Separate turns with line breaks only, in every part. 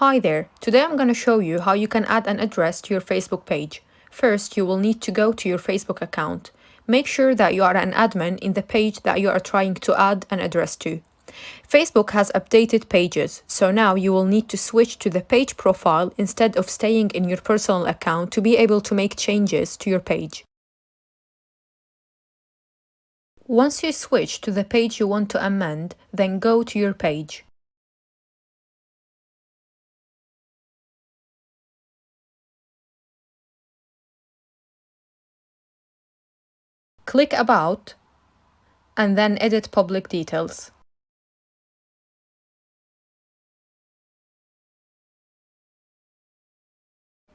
Hi there, today I'm going to show you how you can add an address to your Facebook page. First, you will need to go to your Facebook account. Make sure that you are an admin in the page that you are trying to add an address to. Facebook has updated pages, so now you will need to switch to the page profile instead of staying in your personal account to be able to make changes to your page. Once you switch to the page you want to amend, then go to your page. Click About, and then Edit Public Details.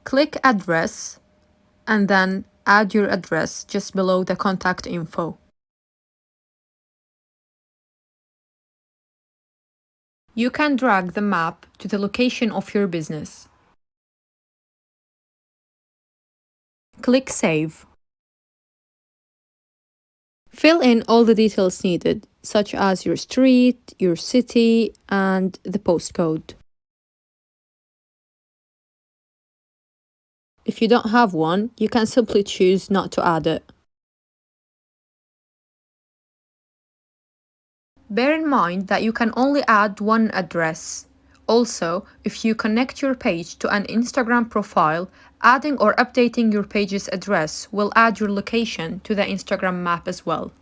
Click Address, and then add your address just below the contact info. You can drag the map to the location of your business. Click Save. Fill in all the details needed, such as your street, your city, and the postcode. If you don't have one, you can simply choose not to add it. Bear in mind that you can only add one address. Also, if you connect your page to an Instagram profile, adding or updating your page's address will add your location to the Instagram map as well.